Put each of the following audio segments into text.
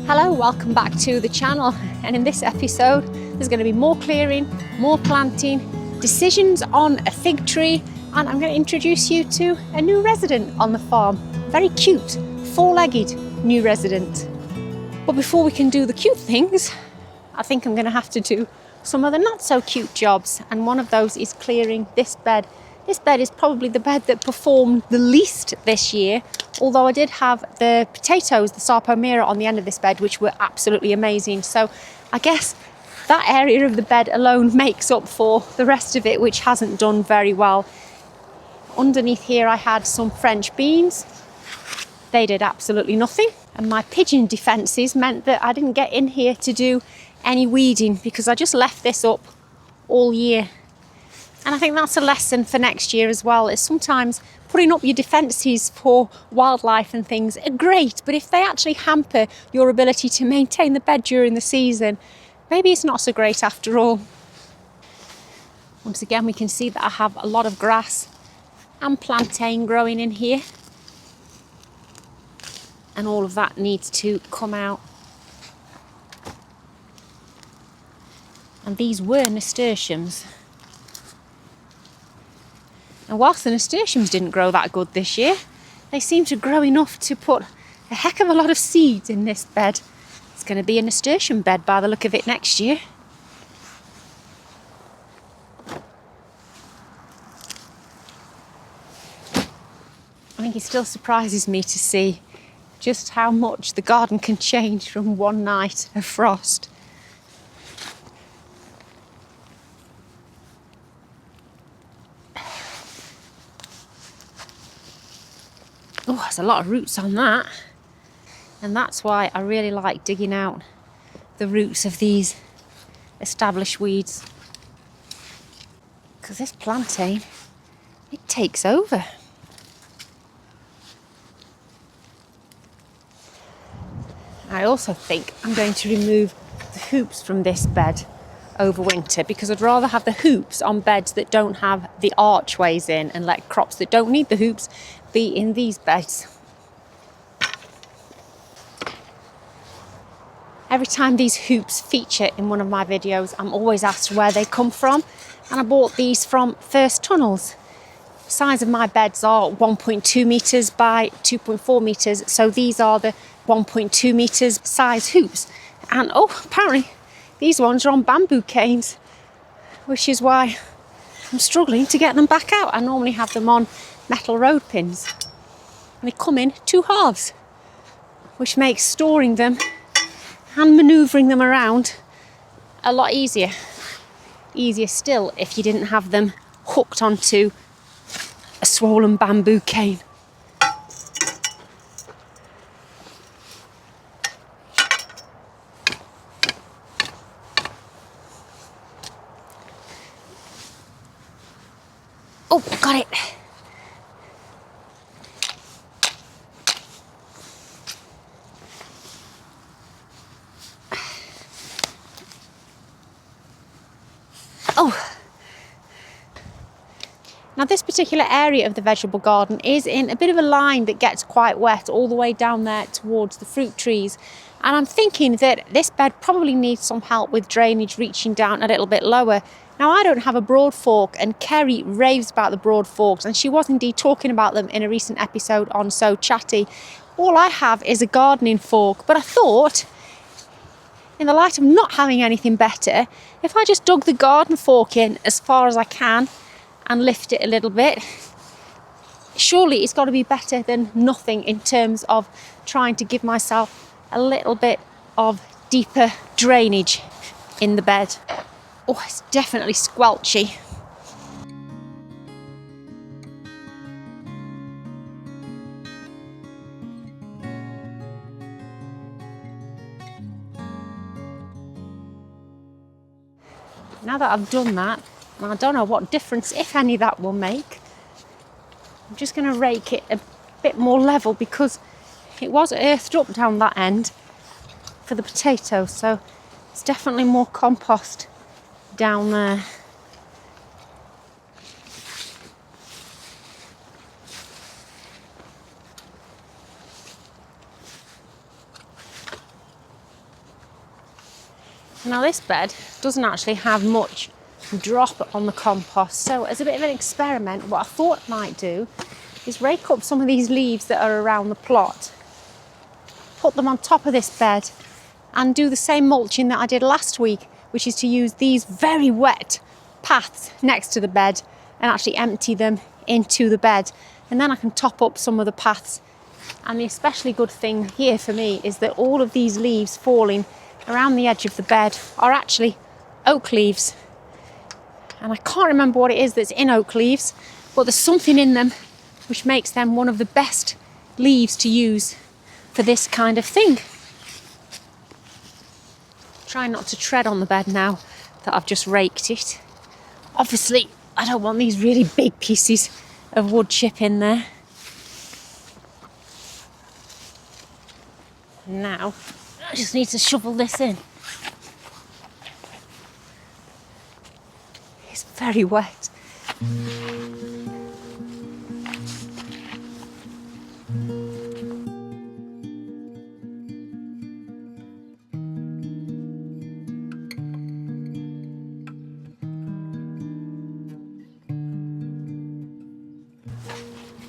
Hello, welcome back to the channel, and in this episode there's going to be more clearing, more planting, decisions on a fig tree, and I'm going to introduce you to a new resident on the farm. Very cute, four-legged new resident. But before we can do the cute things, I think I'm going to have to do some of the not so cute jobs, and one of those is clearing this bed. This bed is probably the bed that performed the least this year, although I did have the potatoes, the sarpomera on the end of this bed, which were absolutely amazing. So I guess that area of the bed alone makes up for the rest of it, which hasn't done very well. Underneath here I had some French beans. They did absolutely nothing. And my pigeon defences meant that I didn't get in here to do any weeding because I just left this up all year. And I think that's a lesson for next year as well, is sometimes putting up your defences for wildlife and things are great, but if they actually hamper your ability to maintain the bed during the season, maybe it's not so great after all. Once again, we can see that I have a lot of grass and plantain growing in here, and all of that needs to come out. And these were nasturtiums. And whilst the nasturtiums didn't grow that good this year, they seem to grow enough to put a heck of a lot of seeds in this bed. It's going to be a nasturtium bed by the look of it next year. I think it still surprises me to see just how much the garden can change from one night of frost. Oh, there's a lot of roots on that. And that's why I really like digging out the roots of these established weeds. Because this plantain, it takes over. I also think I'm going to remove the hoops from this bed over winter, because I'd rather have the hoops on beds that don't have the archways in and let crops that don't need the hoops be in these beds. Every time these hoops feature in one of my videos, I'm always asked where they come from, and I bought these from First Tunnels. The size of my beds are 1.2 metres by 2.4 metres, so these are the 1.2 metres size hoops. And apparently these ones are on bamboo canes, which is why I'm struggling to get them back out. I normally have them on metal road pins, and they come in two halves, which makes storing them and manoeuvring them around a lot easier. Easier still if you didn't have them hooked onto a swollen bamboo cane. Oh, got it. Oh. Now this particular area of the vegetable garden is in a bit of a line that gets quite wet all the way down there towards the fruit trees. And I'm thinking that this bed probably needs some help with drainage reaching down a little bit lower. Now, I don't have a broad fork, and Kerry raves about the broad forks, and she was indeed talking about them in a recent episode on So Chatty. All I have is a gardening fork, but I thought, in the light of not having anything better, if I just dug the garden fork in as far as I can and lift it a little bit, surely it's got to be better than nothing in terms of trying to give myself a little bit of deeper drainage in the bed. Oh, it's definitely squelchy. Now that I've done that, and I don't know what difference, if any, that will make, I'm just going to rake it a bit more level, because it was earthed up down that end for the potatoes, so it's definitely more compost down there. Now this bed doesn't actually have much drop on the compost, so as a bit of an experiment, what I thought I might do is rake up some of these leaves that are around the plot, put them on top of this bed and do the same mulching that I did last week, which is to use these very wet paths next to the bed and actually empty them into the bed, and then I can top up some of the paths. And the especially good thing here for me is that all of these leaves falling around the edge of the bed are actually oak leaves, and I can't remember what it is that's in oak leaves, but there's something in them which makes them one of the best leaves to use for this kind of thing. Try not to tread on the bed now that I've just raked it. Obviously, I don't want these really big pieces of wood chip in there. Now, I just need to shovel this in. It's very wet.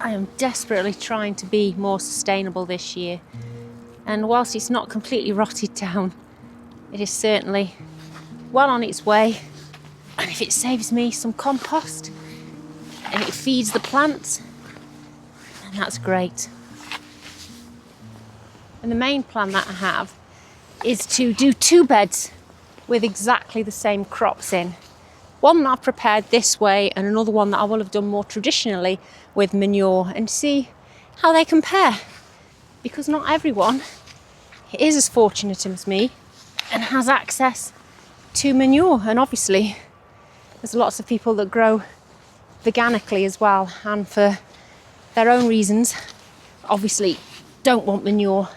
I am desperately trying to be more sustainable this year, and whilst it's not completely rotted down, it is certainly well on its way. And if it saves me some compost and it feeds the plants, then that's great. And the main plan that I have is to do 2 beds with exactly the same crops in. One that I've prepared this way and another one that I will have done more traditionally with manure, and see how they compare. Because not everyone is as fortunate as me and has access to manure. And obviously there's lots of people that grow veganically as well, and for their own reasons obviously don't want manure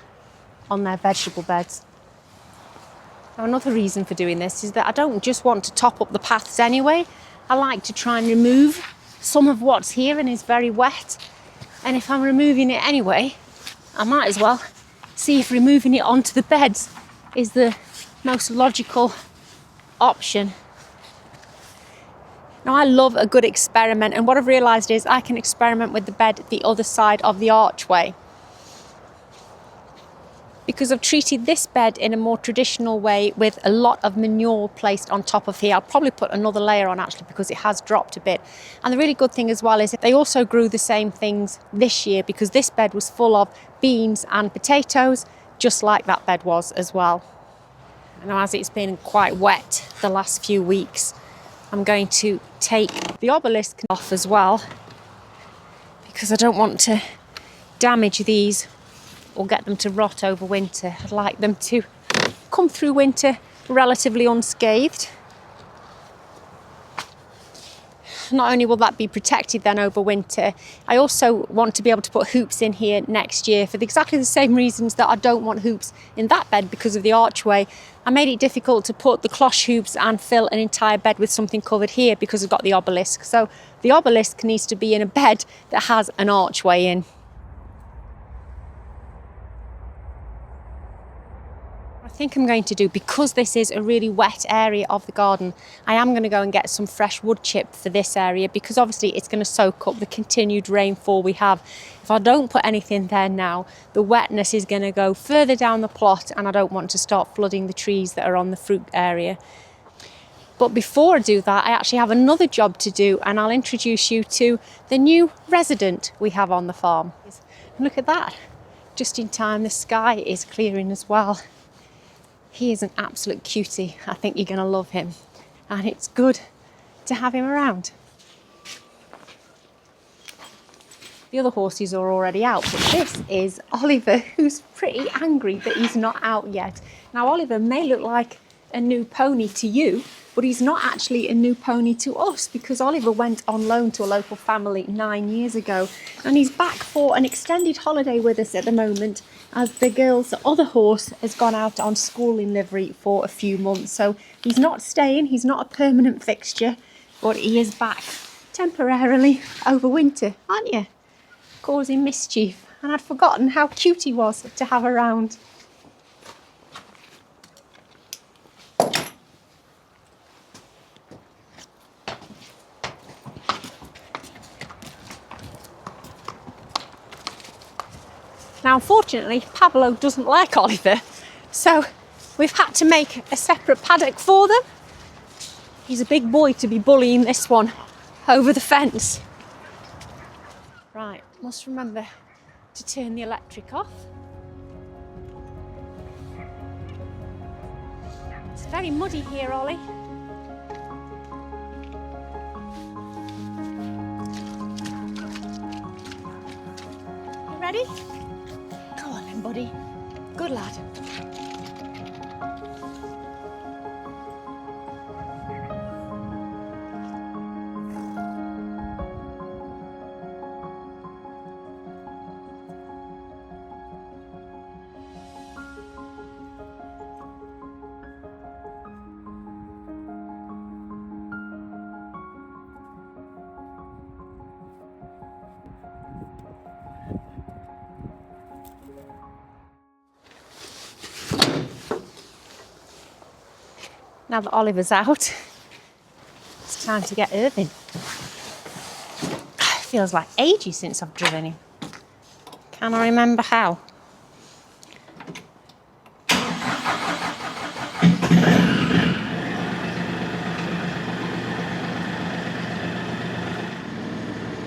on their vegetable beds. Now, another reason for doing this is that I don't just want to top up the paths anyway. I like to try and remove some of what's here and is very wet. And if I'm removing it anyway, I might as well see if removing it onto the beds is the most logical option. Now, I love a good experiment, and what I've realised is I can experiment with the bed the other side of the archway. Because I've treated this bed in a more traditional way with a lot of manure placed on top of here. I'll probably put another layer on actually because it has dropped a bit. And the really good thing as well is that they also grew the same things this year, because this bed was full of beans and potatoes, just like that bed was as well. Now, as it's been quite wet the last few weeks, I'm going to take the obelisk off as well, because I don't want to damage these or get them to rot over winter. I'd like them to come through winter relatively unscathed. Not only will that be protected then over winter, I also want to be able to put hoops in here next year for exactly the same reasons that I don't want hoops in that bed because of the archway. I made it difficult to put the cloche hoops and fill an entire bed with something covered here because I've got the obelisk. So the obelisk needs to be in a bed that has an archway in. I think I'm going to do, because this is a really wet area of the garden, I am going to go and get some fresh wood chip for this area, because obviously it's going to soak up the continued rainfall we have. If I don't put anything there now, the wetness is going to go further down the plot, and I don't want to start flooding the trees that are on the fruit area. But before I do that, I actually have another job to do, and I'll introduce you to the new resident we have on the farm. Look at that. Just in time, the sky is clearing as well. He is an absolute cutie. I think you're going to love him. And it's good to have him around. The other horses are already out, but this is Oliver, who's pretty angry that he's not out yet. Now, Oliver may look like a new pony to you, but he's not actually a new pony to us, because Oliver went on loan to a local family 9 years ago, and he's back for an extended holiday with us at the moment, as the girl's other horse has gone out on schooling livery for a few months. So he's not staying, he's not a permanent fixture, but he is back temporarily over winter, aren't you? Causing mischief. And I'd forgotten how cute he was to have around. Now, unfortunately, Pablo doesn't like Oliver, so we've had to make a separate paddock for them. He's a big boy to be bullying this one over the fence. Right, must remember to turn the electric off. It's very muddy here, Ollie. You ready? Go on then, buddy. Good lad. Now that Oliver's out, it's time to get Irving. It feels like ages since I've driven him. Can I remember how?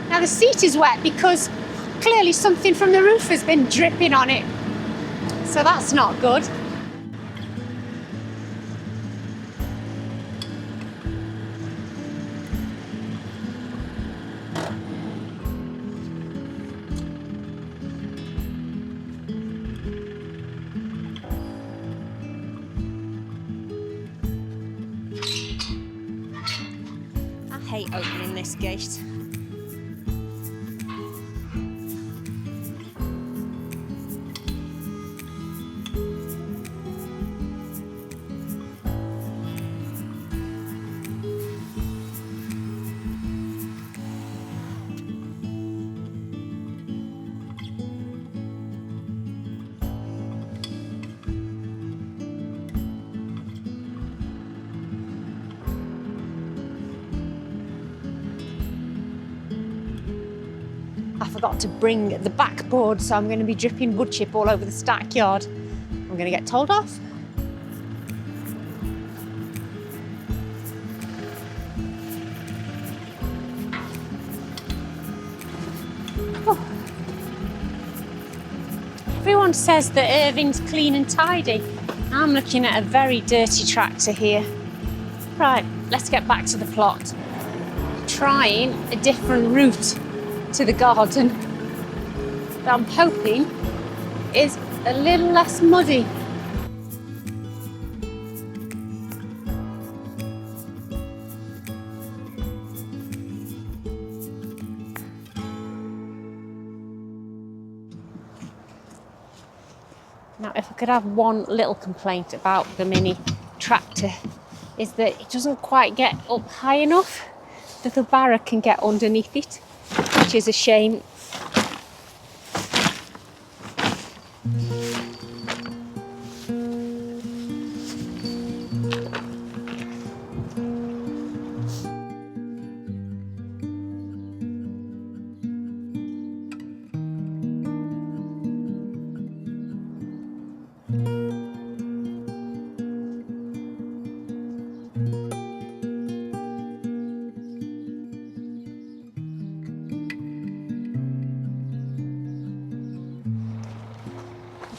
Now the seat is wet because clearly something from the roof has been dripping on it. So that's not good. I hate opening this gate. I forgot to bring the backboard, so I'm going to be dripping wood chip all over the stackyard. I'm going to get told off. Oh. Everyone says that Irving's clean and tidy. I'm looking at a very dirty tractor here. Right, let's get back to the plot. Trying a different route to the garden that I'm hoping is a little less muddy. Now, if I could have one little complaint about the mini tractor, is that it doesn't quite get up high enough that the barrow can get underneath it, which is a shame.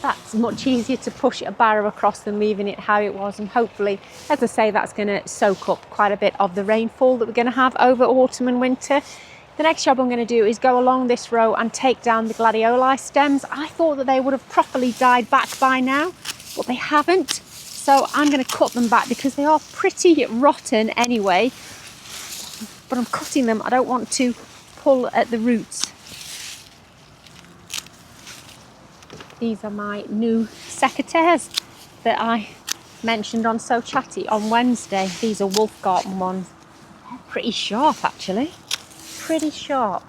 That's much easier to push a barrow across than leaving it how it was, and hopefully, as I say, that's going to soak up quite a bit of the rainfall that we're going to have over autumn and winter. The next job I'm going to do is go along this row and take down the gladioli stems. I thought that they would have properly died back by now, but they haven't. So I'm going to cut them back because they are pretty rotten anyway. But I'm cutting them. I don't want to pull at the roots. These are my new secateurs that I mentioned on So Chatty on Wednesday. These are Wolf Garden ones. They're pretty sharp, actually. Pretty sharp.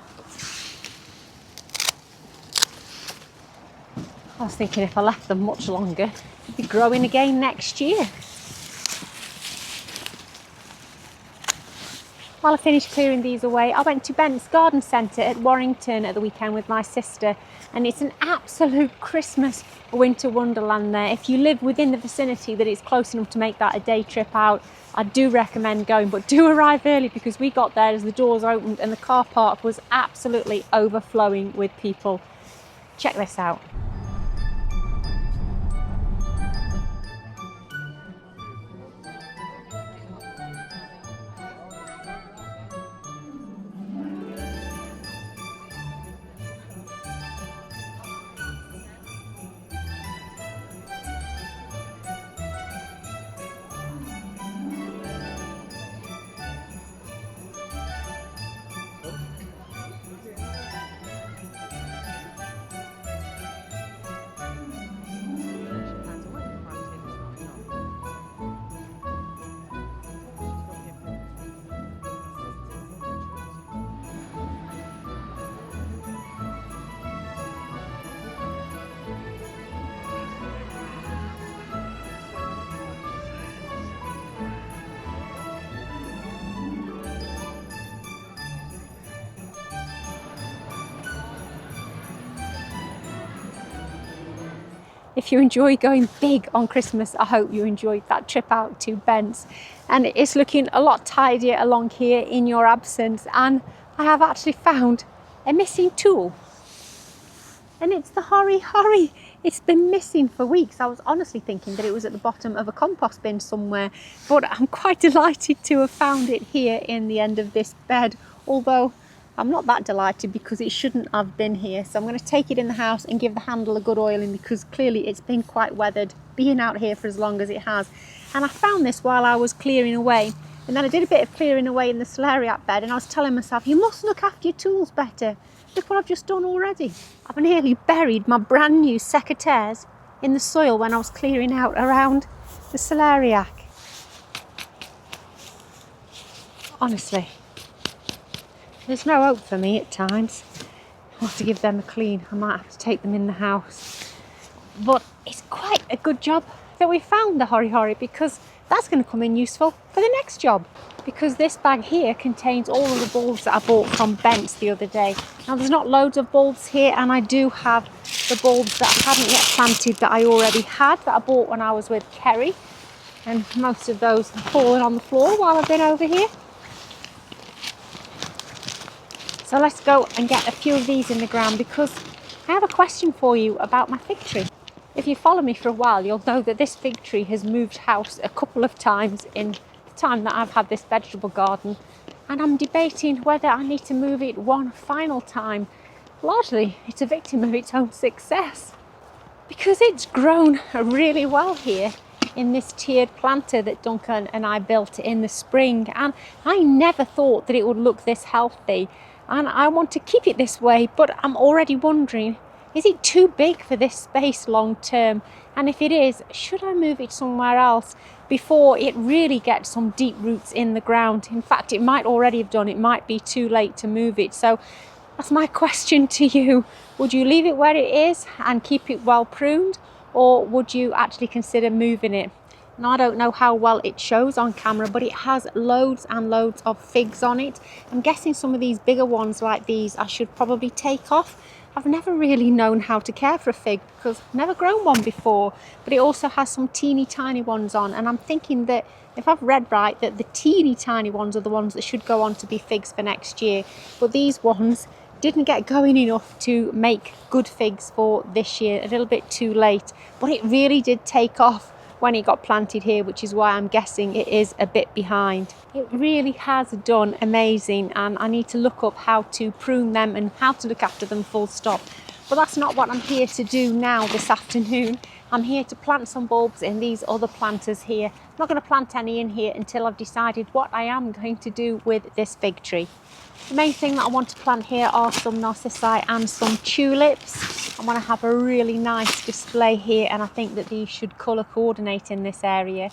I was thinking if I left them much longer, they'd be growing again next year. While I finished clearing these away, I went to Bent's Garden Centre at Warrington at the weekend with my sister, and it's an absolute Christmas winter wonderland there. If you live within the vicinity that it's close enough to make that a day trip out, I do recommend going, but do arrive early because we got there as the doors opened and the car park was absolutely overflowing with people. Check this out. If you enjoy going big on Christmas, I hope you enjoyed that trip out to Bent's. And it's looking a lot tidier along here in your absence. And I have actually found a missing tool. And it's the hori. It's been missing for weeks. I was honestly thinking that it was at the bottom of a compost bin somewhere, but I'm quite delighted to have found it here in the end of this bed, although I'm not that delighted because it shouldn't have been here. So I'm going to take it in the house and give the handle a good oiling because clearly it's been quite weathered being out here for as long as it has. And I found this while I was clearing away, and then I did a bit of clearing away in the celeriac bed, and I was telling myself, you must look after your tools better. Look what I've just done already. I've nearly buried my brand new secateurs in the soil when I was clearing out around the celeriac. Honestly, there's no hope for me at times. I'll have to give them a clean. I might have to take them in the house. But it's quite a good job that we found the hori because that's going to come in useful for the next job. Because this bag here contains all of the bulbs that I bought from Bent's the other day. Now there's not loads of bulbs here, and I do have the bulbs that I haven't yet planted that I already had, that I bought when I was with Kerry. And most of those have fallen on the floor while I've been over here. So let's go and get a few of these in the ground because I have a question for you about my fig tree. If you follow me for a while, you'll know that this fig tree has moved house a couple of times in the time that I've had this vegetable garden, and I'm debating whether I need to move it one final time. Largely, it's a victim of its own success because it's grown really well here in this tiered planter that Duncan and I built in the spring, and I never thought that it would look this healthy. And I want to keep it this way, but I'm already wondering, is it too big for this space long term? And if it is, should I move it somewhere else before it really gets some deep roots in the ground? In fact, it might already have done. It might be too late to move it. So that's my question to you. Would you leave it where it is and keep it well pruned, or would you actually consider moving it? And I don't know how well it shows on camera, but it has loads and loads of figs on it. I'm guessing some of these bigger ones like these I should probably take off. I've never really known how to care for a fig because I've never grown one before, but it also has some teeny tiny ones on, and I'm thinking that if I've read right that the teeny tiny ones are the ones that should go on to be figs for next year, but these ones didn't get going enough to make good figs for this year, a little bit too late, but it really did take off when it got planted here, which is why I'm guessing it is a bit behind. It really has done amazing, and I need to look up how to prune them and how to look after them full stop. But that's not what I'm here to do now this afternoon. I'm here to plant some bulbs in these other planters here. I'm not going to plant any in here until I've decided what I am going to do with this fig tree. The main thing that I want to plant here are some narcissi and some tulips. I want to have a really nice display here, and I think that these should colour coordinate in this area.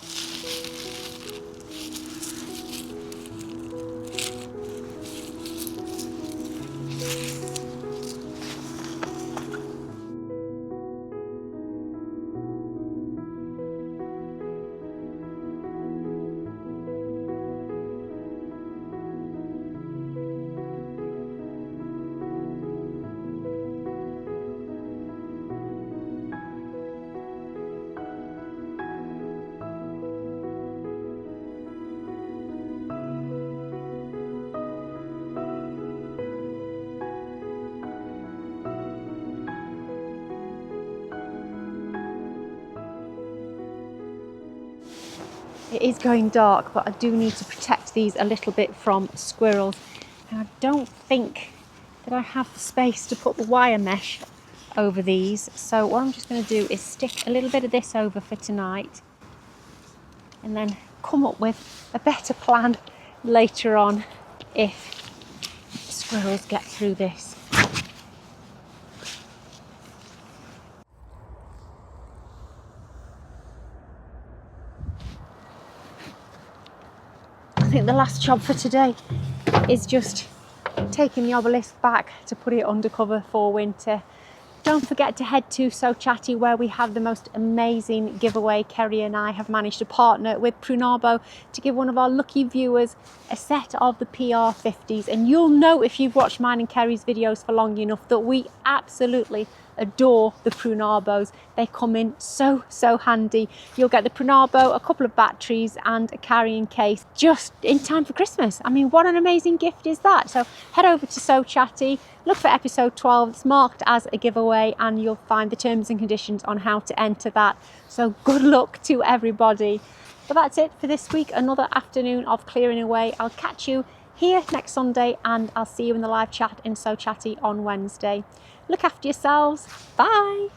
It is going dark, but I do need to protect these a little bit from squirrels. And I don't think that I have the space to put the wire mesh over these. So what I'm just going to do is stick a little bit of this over for tonight and then come up with a better plan later on if squirrels get through this. I think the last job for today is just taking the obelisk back to put it under cover for winter. Don't forget to head to So Chatty, where we have the most amazing giveaway. Kerry and I have managed to partner with Prunabo to give one of our lucky viewers a set of the PR50s. And you'll know if you've watched mine and Kerry's videos for long enough that we absolutely adore the Prunabos. They come in so handy. You'll get the Prunabo, a couple of batteries and a carrying case just in time for Christmas. I mean, what an amazing gift is that? So head over to So Chatty, look for episode 12. It's marked as a giveaway and you'll find the terms and conditions on how to enter that. So good luck to everybody. But that's it for this week. Another afternoon of clearing away. I'll catch you here next Sunday and I'll see you in the live chat in So Chatty on Wednesday. Look after yourselves. Bye.